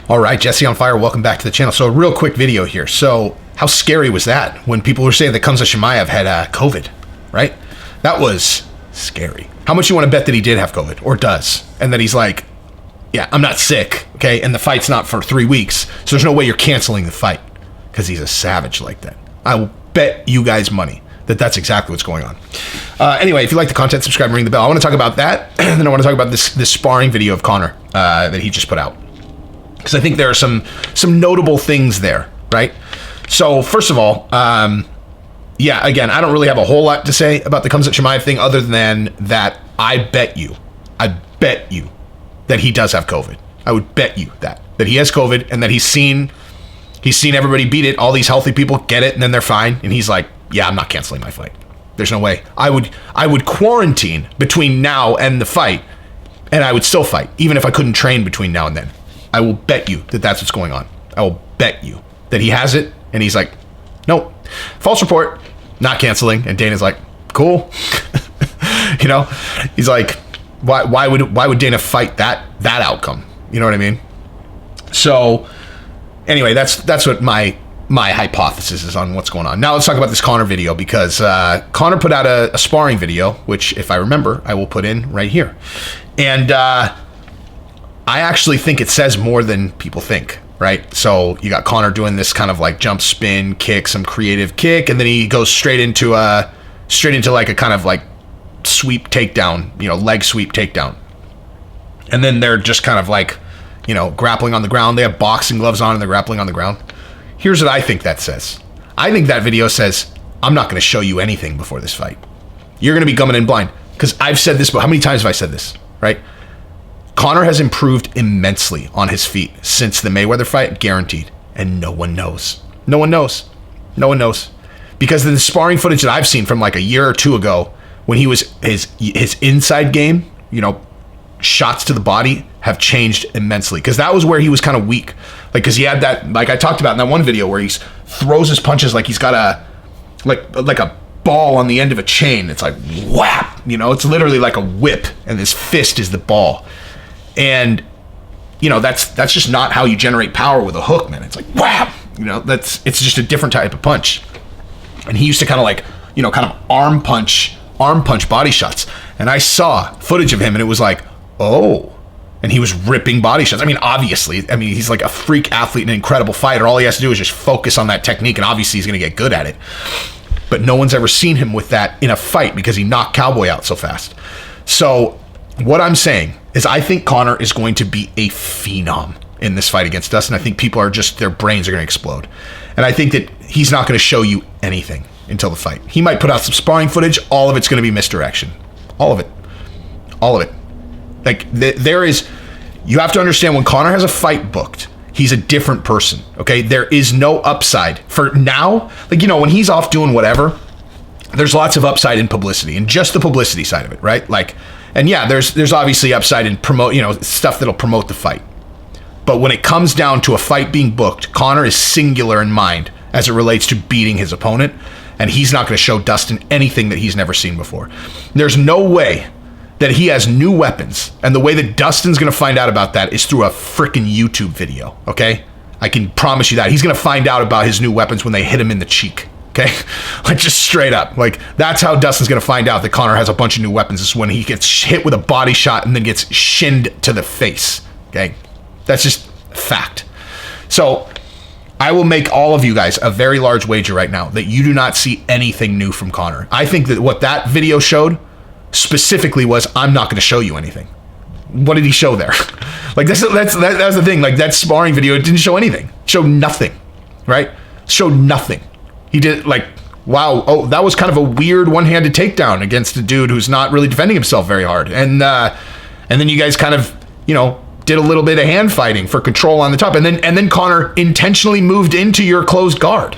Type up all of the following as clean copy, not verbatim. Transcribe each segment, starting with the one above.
All right, Jesse on Fire, welcome back to the channel. So a real quick video here. So how scary was that when people were saying that Khamzat Chimaev had COVID, right? That was scary. How much you want to bet that he did have COVID or does? And that he's like, yeah, I'm not sick, okay? And the fight's not for 3 weeks, so there's no way you're canceling the fight because he's a savage like that. I will bet you guys money that that's exactly what's going on. Anyway, if you like the content, subscribe and ring the bell. I want to talk about that, and then I want to talk about this sparring video of Conor that he just put out. Because I think there are some notable things there, right? So first of all, yeah, again, I don't really have a whole lot to say about the Khamzat Chimaev thing other than that I bet you that he does have COVID. I would bet you that he has COVID and that he's seen everybody beat it. All these healthy people get it and then they're fine. And he's like, yeah, I'm not canceling my fight. There's no way. I would quarantine between now and the fight and I would still fight, even if I couldn't train between now and then. I will bet you that that's what's going on. I will bet you that he has it and he's like, nope, false report, not canceling. And Dana's like, cool. You know, he's like, why would Dana fight that outcome? You know what I mean? So anyway, that's what my hypothesis is on what's going on. Now let's talk about this Conor video because Conor put out a sparring video, which if I remember, I will put in right here. And I actually think it says more than people think, right? So you got Conor doing this kind of like jump spin kick, some creative kick, and then he goes straight into like a kind of like sweep takedown, you know, leg sweep takedown. And then they're just kind of like, you know, grappling on the ground. They have boxing gloves on and they're grappling on the ground. Here's what I think that says. I think that video says, I'm not going to show you anything before this fight. You're going to be coming in blind. Because I've said this, but how many times have I said this, right? Conor has improved immensely on his feet since the Mayweather fight, guaranteed. And no one knows. No one knows. No one knows. Because the sparring footage that I've seen from like a year or two ago, when he was his inside game, you know, shots to the body have changed immensely. Because that was where he was kind of weak. Like, because he had that, like I talked about in that one video where he throws his punches like he's got like a ball on the end of a chain. It's like whap, you know, it's literally like a whip, and his fist is the ball. And you know, that's just not how you generate power with a hook, man. It's like whap, you know, it's just a different type of punch. And he used to kind of like, you know, kind of arm punch body shots. And I saw footage of him and it was like, oh, and he was ripping body shots. I mean, obviously, he's like a freak athlete and an incredible fighter. All he has to do is just focus on that technique, and obviously he's going to get good at it. But no one's ever seen him with that in a fight because he knocked Cowboy out so fast. So what I'm saying is I think Conor is going to be a phenom in this fight against Dustin. I think people are just, their brains are going to explode. And I think that he's not going to show you anything until the fight. He might put out some sparring footage. All of it's going to be misdirection. All of it. All of it. Like, there is, you have to understand when Conor has a fight booked, he's a different person, okay? There is no upside. For now, like, you know, when he's off doing whatever, there's lots of upside in publicity and just the publicity side of it, right? Like, and yeah, there's obviously upside in promote, you know, stuff that'll promote the fight. But when it comes down to a fight being booked, Conor is singular in mind as it relates to beating his opponent, and he's not going to show Dustin anything that he's never seen before. There's no way that he has new weapons, and the way that Dustin's going to find out about that is through a freaking YouTube video, okay? I can promise you that. He's going to find out about his new weapons when they hit him in the cheek, okay? Like, just straight up. Like, that's how Dustin's going to find out that Conor has a bunch of new weapons, is when he gets hit with a body shot and then gets shinned to the face, okay? That's just fact. So I will make all of you guys a very large wager right now that you do not see anything new from Conor. I think that what that video showed specifically was, I'm not going to show you anything. What did he show there? Like, that's the thing. Like, that sparring video, it didn't show anything. It showed nothing, right? It showed nothing. He did, like, wow, oh, that was kind of a weird one-handed takedown against a dude who's not really defending himself very hard. And then you guys kind of, you know, did a little bit of hand fighting for control on the top. And then Conor intentionally moved into your closed guard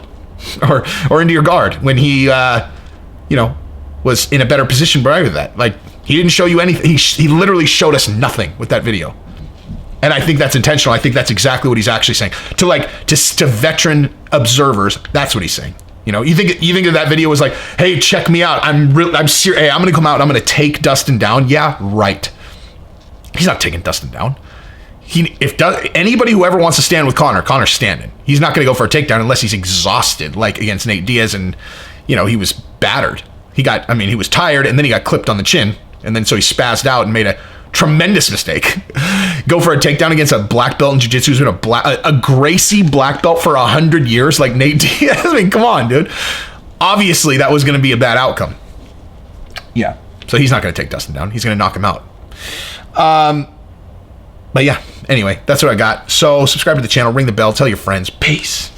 or into your guard when he, you know, was in a better position prior to that. Like, he didn't show you anything. He literally showed us nothing with that video. And I think that's intentional. I think that's exactly what he's actually saying. To veteran observers, that's what he's saying. You know, you think that video was like, hey, check me out. I'm serious. Hey, I'm going to come out and I'm going to take Dustin down. Yeah, right. He's not taking Dustin down. Anybody who ever wants to stand with Conor's standing. He's not going to go for a takedown unless he's exhausted, like against Nate Diaz, and he was battered. He was tired, and then he got clipped on the chin, and then so he spazzed out and made a tremendous mistake. Go for a takedown against a black belt in jiu-jitsu who's been a Gracie black belt for 100 years, like Nate Diaz. I mean, come on, dude. Obviously, that was going to be a bad outcome. Yeah. So he's not going to take Dustin down. He's going to knock him out. But yeah, anyway, that's what I got. So subscribe to the channel, ring the bell, tell your friends. Peace.